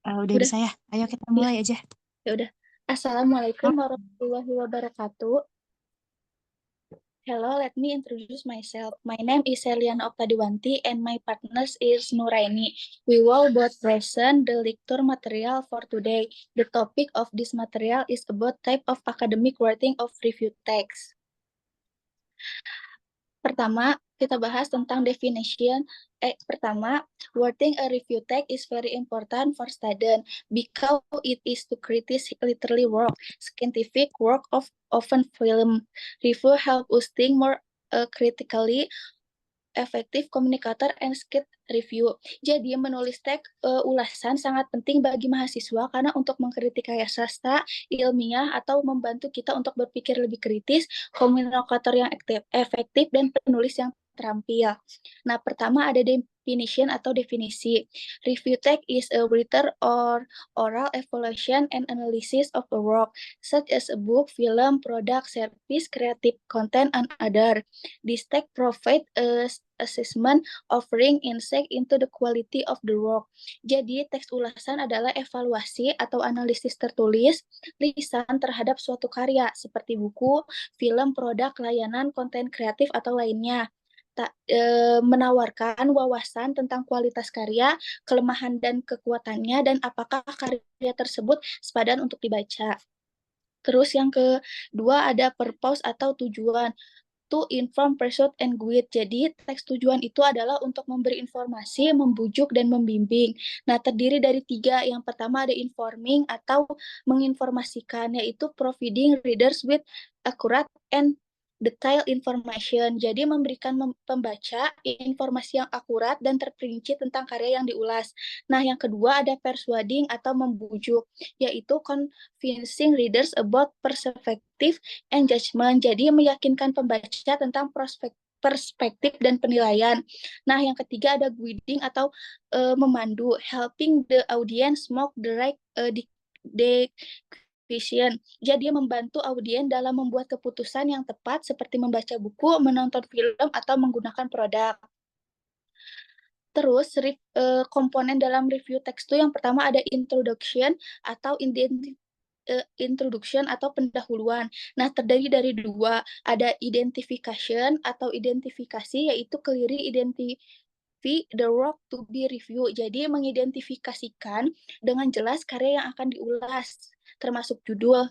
Udah Udah, bisa ya? Ayo kita iya, mulai aja. ya udah. Assalamualaikum Oh, warahmatullahi wabarakatuh. Hello, let me introduce myself. My name is Eliana Oktadiwanti and my partners is Nuraini. We will both present the lecture material for today. The topic of this material is about type of academic writing of review text. Pertama, kita bahas tentang definition. Pertama, wording a review text is very important for student because it is to criticize literary work, scientific work of often film. Review help us think more critically, effective communicator and skit review. Jadi menulis teks ulasan sangat penting bagi mahasiswa karena untuk mengkritik karya sastra, ilmiah atau membantu kita untuk berpikir lebih kritis, komunikator yang efektif dan penulis yang terampil. Nah, pertama ada definition atau definisi. Review text is a written or oral evaluation and analysis of a work, such as a book, film, product, service, creative content, and other. This text provide a assessment offering insight into the quality of the work. Jadi, teks ulasan adalah evaluasi atau analisis tertulis lisan terhadap suatu karya, seperti buku, film, produk, layanan, konten kreatif, atau lainnya. Menawarkan wawasan tentang kualitas karya, kelemahan dan kekuatannya, dan apakah karya tersebut sepadan untuk dibaca. Terus yang kedua ada purpose atau tujuan to inform, persuade, and guide. Jadi, teks tujuan itu adalah untuk memberi informasi, membujuk, dan membimbing. Nah, terdiri dari tiga. Yang pertama ada informing atau menginformasikan, yaitu providing readers with accurate and detailed information. Jadi, memberikan pembaca informasi yang akurat dan terperinci tentang karya yang diulas. Nah, yang kedua ada persuading atau membujuk, yaitu convincing readers about perspective and judgment. Jadi meyakinkan pembaca tentang perspektif dan penilaian. Nah, yang ketiga ada guiding atau memandu, helping the audience make the right decision. Jadi membantu audiens dalam membuat keputusan yang tepat seperti membaca buku, menonton film, atau menggunakan produk. Terus komponen dalam review teks itu yang pertama ada introduction atau introduction atau pendahuluan. Nah, terdiri dari dua, ada identification atau identifikasi, yaitu clearly identify the work to be reviewed. Jadi, mengidentifikasikan dengan jelas karya yang akan diulas, termasuk judul,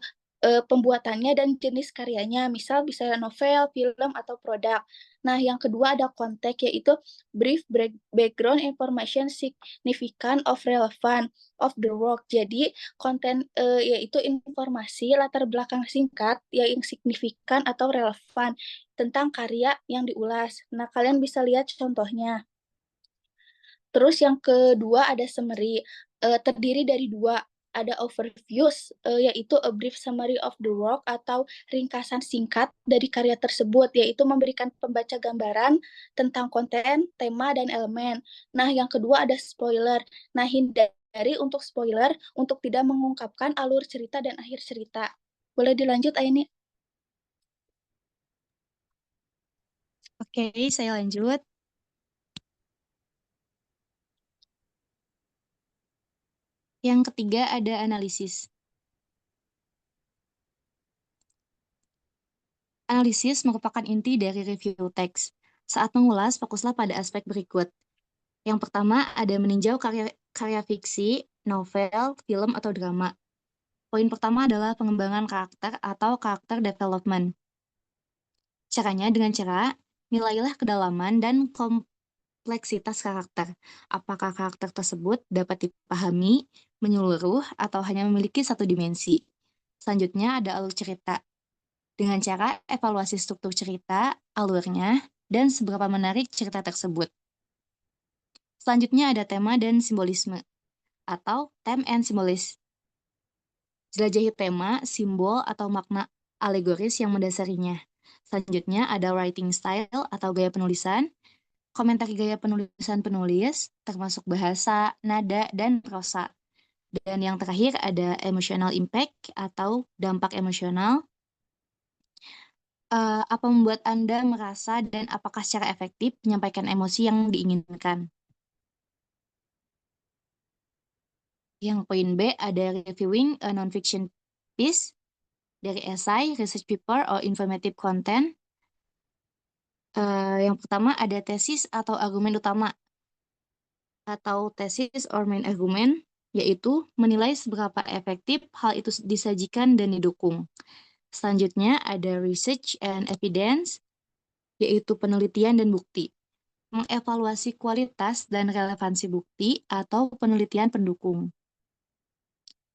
pembuatannya, dan jenis karyanya. Misal bisa novel, film, atau produk. Nah, yang kedua ada konteks, yaitu brief background information significant of relevant of the work. Jadi, konten yaitu informasi latar belakang singkat yang signifikan atau relevan tentang karya yang diulas. Nah, kalian bisa lihat contohnya. Terus yang kedua ada summary, terdiri dari dua, ada overviews, yaitu a brief summary of the work atau ringkasan singkat dari karya tersebut, yaitu memberikan pembaca gambaran tentang konten, tema, dan elemen. Nah, yang kedua ada spoiler. Nah, hindari untuk spoiler untuk tidak mengungkapkan alur cerita dan akhir cerita. Boleh dilanjut, Aini? Oke, saya lanjut. Yang ketiga ada analisis. Analisis merupakan inti dari review teks. Saat mengulas, fokuslah pada aspek berikut. Yang pertama ada meninjau karya fiksi, novel, film, atau drama. Poin pertama adalah pengembangan karakter atau karakter development. Caranya dengan cara nilailah kedalaman dan kompleksitas karakter. Apakah karakter tersebut dapat dipahami, menyeluruh, atau hanya memiliki satu dimensi. Selanjutnya ada alur cerita. Dengan cara evaluasi struktur cerita, alurnya, dan seberapa menarik cerita tersebut. Selanjutnya ada tema dan simbolisme, atau theme and symbolism. Jelajahi tema, simbol, atau makna alegoris yang mendasarinya. Selanjutnya ada writing style atau gaya penulisan, komentari gaya penulisan penulis, termasuk bahasa, nada, dan prosa. Dan yang terakhir ada emotional impact atau dampak emosional. Apa membuat Anda merasa dan apakah secara efektif menyampaikan emosi yang diinginkan. Yang poin B ada reviewing a non-fiction piece dari essay, research paper, or informative content. Yang pertama ada tesis atau argumen utama atau tesis or main argument, yaitu menilai seberapa efektif hal itu disajikan dan didukung. Selanjutnya ada research and evidence, yaitu penelitian dan bukti. Mengevaluasi kualitas dan relevansi bukti atau penelitian pendukung.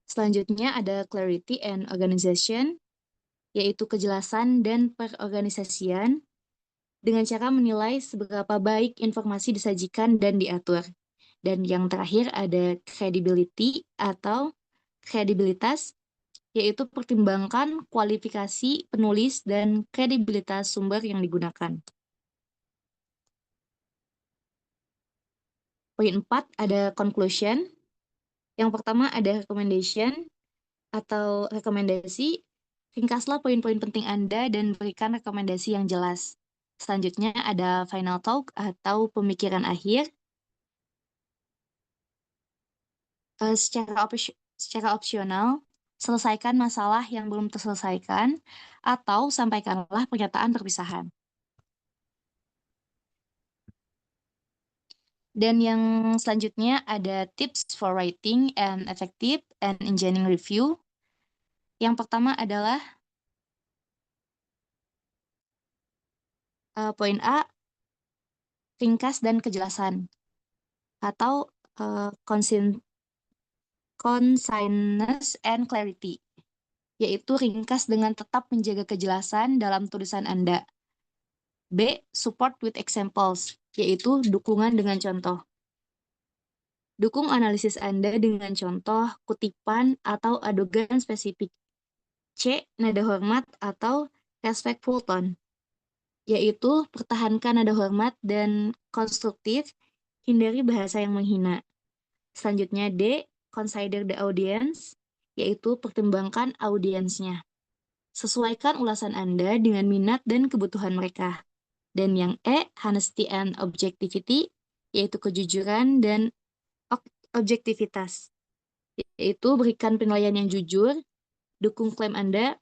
Selanjutnya ada clarity and organization, yaitu kejelasan dan perorganisasian dengan cara menilai seberapa baik informasi disajikan dan diatur. Dan yang terakhir ada credibility atau kredibilitas, yaitu pertimbangkan kualifikasi penulis dan kredibilitas sumber yang digunakan. Poin 4 ada conclusion. Yang pertama ada recommendation atau rekomendasi. Ringkaslah poin-poin penting Anda dan berikan rekomendasi yang jelas. Selanjutnya ada final talk atau pemikiran akhir. Secara opsional, selesaikan masalah yang belum terselesaikan atau sampaikanlah pernyataan perpisahan. Dan yang selanjutnya ada tips for writing and effective and engaging review. Yang pertama adalah poin A, ringkas dan kejelasan atau conciseness and clarity, yaitu ringkas dengan tetap menjaga kejelasan dalam tulisan Anda. B, support with examples, yaitu dukungan dengan contoh. Dukung analisis Anda dengan contoh, kutipan, atau adegan spesifik. C, nada hormat atau respectful tone, yaitu pertahankan nada hormat dan konstruktif, hindari bahasa yang menghina. Selanjutnya D, consider the audience, yaitu pertimbangkan audiensnya. Sesuaikan ulasan Anda dengan minat dan kebutuhan mereka. Dan yang E, honesty and objectivity, yaitu kejujuran dan objektivitas, yaitu berikan penilaian yang jujur, dukung klaim Anda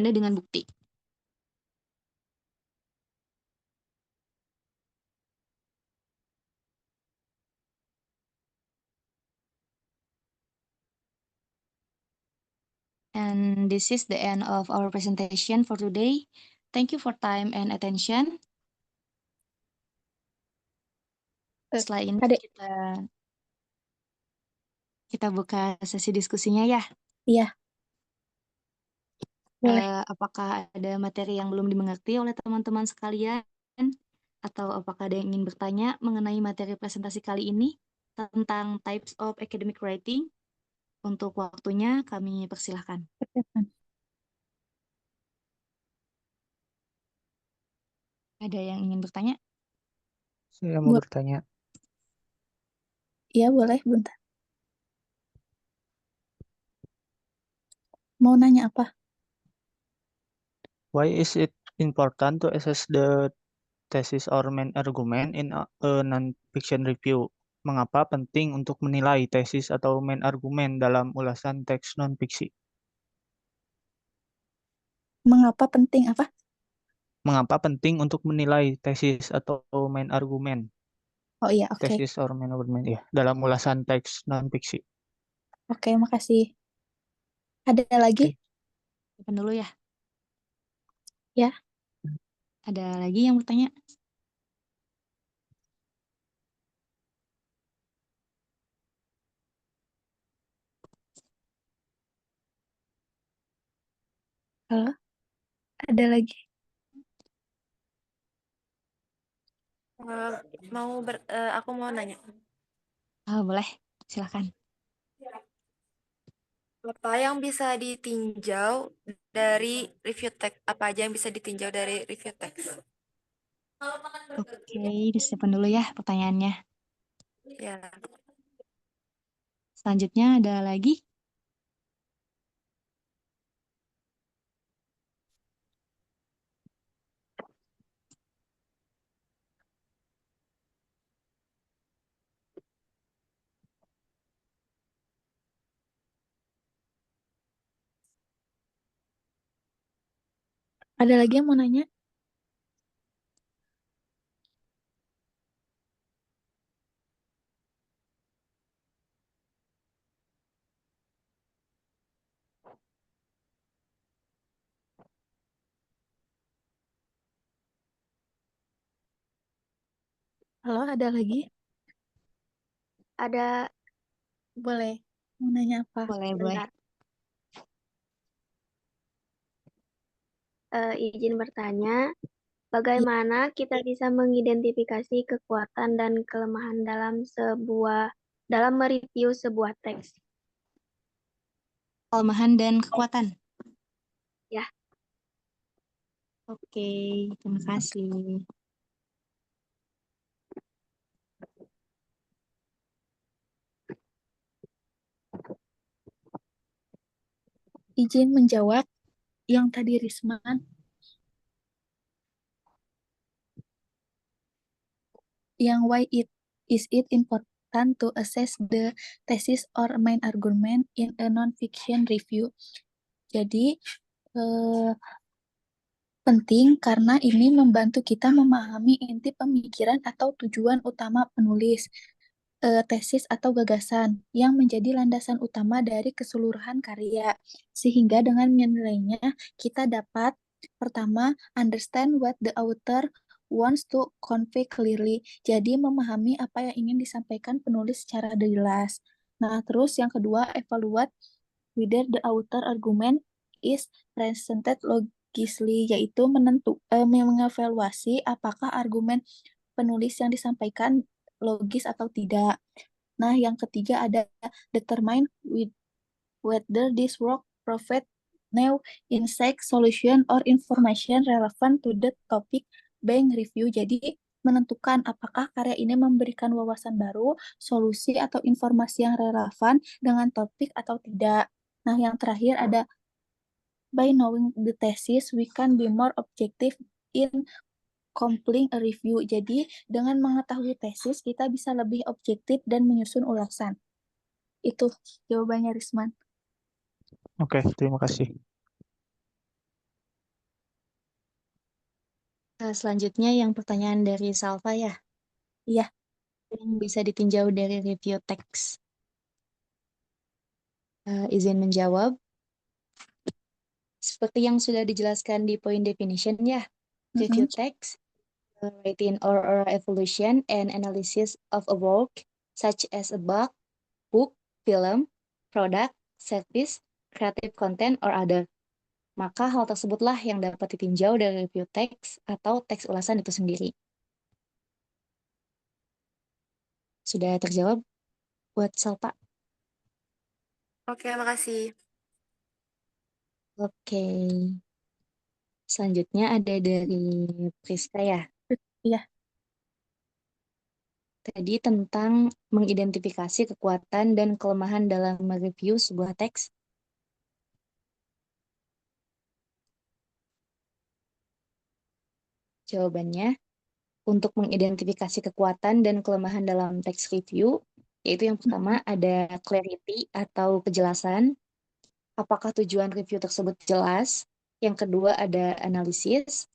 dengan bukti. And this is the end of our presentation for today. Thank you for time and attention. Setelah ini kita buka sesi diskusinya ya. Iya. Boleh. Apakah ada materi yang belum dimengerti oleh teman-teman sekalian? Atau apakah ada yang ingin bertanya mengenai materi presentasi kali ini tentang types of academic writing? Untuk waktunya kami persilahkan. Ada yang ingin bertanya? Saya mau bertanya. Iya, boleh, bentar. Mau nanya apa? Why is it important to assess the thesis or main argument in a non-fiction review? Mengapa penting untuk menilai tesis atau main argumen dalam ulasan teks non-fiksi? Mengapa penting apa? Mengapa penting untuk menilai tesis atau main argumen? Oh iya, oke. Tesis or main argument ya, dalam ulasan teks non-fiksi. Oke, makasih. Ada lagi? Open dulu ya. Ya. Ada lagi yang bertanya? Halo? Ada lagi? Aku mau nanya. Boleh, silakan. Apa yang bisa ditinjau dari review text? Apa aja yang bisa ditinjau dari review text? Oke, disimpan dulu ya pertanyaannya. Ya. Selanjutnya ada lagi? Ada lagi yang mau nanya? Halo, ada lagi? Ada Boleh. Mau nanya apa? Boleh. bentar. Izin bertanya, bagaimana kita bisa mengidentifikasi kekuatan dan kelemahan dalam mereview sebuah teks? Kelemahan dan kekuatan. Ya. Oke, terima kasih. Izin menjawab yang tadi Risman. Yang why is it important to assess the thesis or main argument in a non-fiction review? Jadi, penting karena ini membantu kita memahami inti pemikiran atau tujuan utama penulis, tesis atau gagasan yang menjadi landasan utama dari keseluruhan karya. Sehingga dengan menilainya, kita dapat pertama, understand what the author wants to convey clearly. Jadi memahami apa yang ingin disampaikan penulis secara jelas. Nah, terus yang kedua, evaluate whether the author argument is presented logically, yaitu mengevaluasi apakah argumen penulis yang disampaikan logis atau tidak. Nah, yang ketiga ada determine whether this work provide new insight, solution, or information relevant to the topic being review. Jadi, menentukan apakah karya ini memberikan wawasan baru, solusi, atau informasi yang relevan dengan topik atau tidak. Nah, yang terakhir ada by knowing the thesis, we can be more objective in completing a review. Jadi, dengan mengetahui tesis, kita bisa lebih objektif dan menyusun ulasan. Itu jawabannya, Risman. Oke, terima kasih. Selanjutnya yang pertanyaan dari Salva ya. Iya. Yang bisa ditinjau dari review teks. Izin menjawab. Seperti yang sudah dijelaskan di point definition ya. Review text, writing or evaluation and analysis of a work such as a book, film, product, service, creative content, or other. Maka hal tersebutlah yang dapat ditinjau dari review teks atau teks ulasan itu sendiri. Sudah terjawab buat Salpa? Oke, makasih. Oke. Selanjutnya ada dari Priska ya. Iya. Tadi tentang mengidentifikasi kekuatan dan kelemahan dalam mereview sebuah teks. Jawabannya, untuk mengidentifikasi kekuatan dan kelemahan dalam teks review, yaitu yang pertama ada clarity atau kejelasan. Apakah tujuan review tersebut jelas? Yang kedua ada analisis.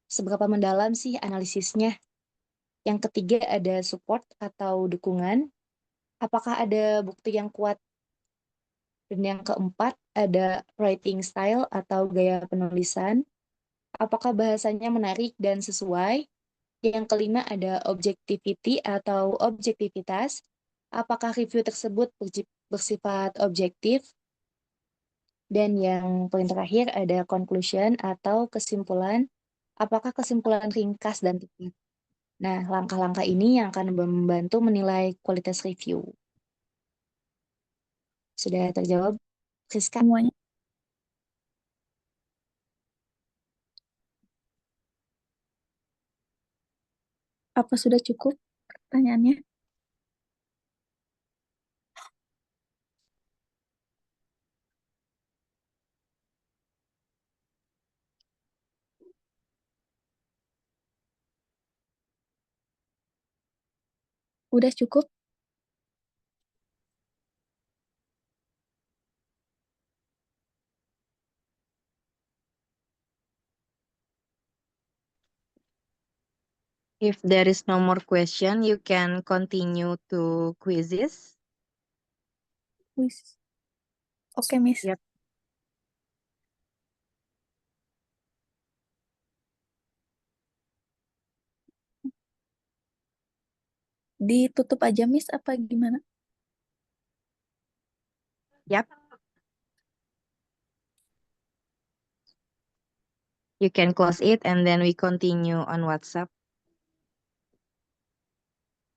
Seberapa mendalam sih analisisnya? Yang ketiga ada support atau dukungan. Apakah ada bukti yang kuat? Dan yang keempat ada writing style atau gaya penulisan. Apakah bahasanya menarik dan sesuai? Yang kelima ada objectivity atau objektivitas. Apakah review tersebut bersifat objektif? Dan yang paling terakhir ada conclusion atau kesimpulan. Apakah kesimpulan ringkas dan tepat? Nah, langkah-langkah ini yang akan membantu menilai kualitas review. Sudah terjawab, Rizka? Semuanya. Apa sudah cukup pertanyaannya? Udah cukup? If there is no more question, you can continue to quizzes. Oke, Miss. Yep. Ditutup aja, Miss, apa gimana? Yep. You can close it and then we continue on WhatsApp.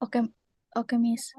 Oke, oke, Miss.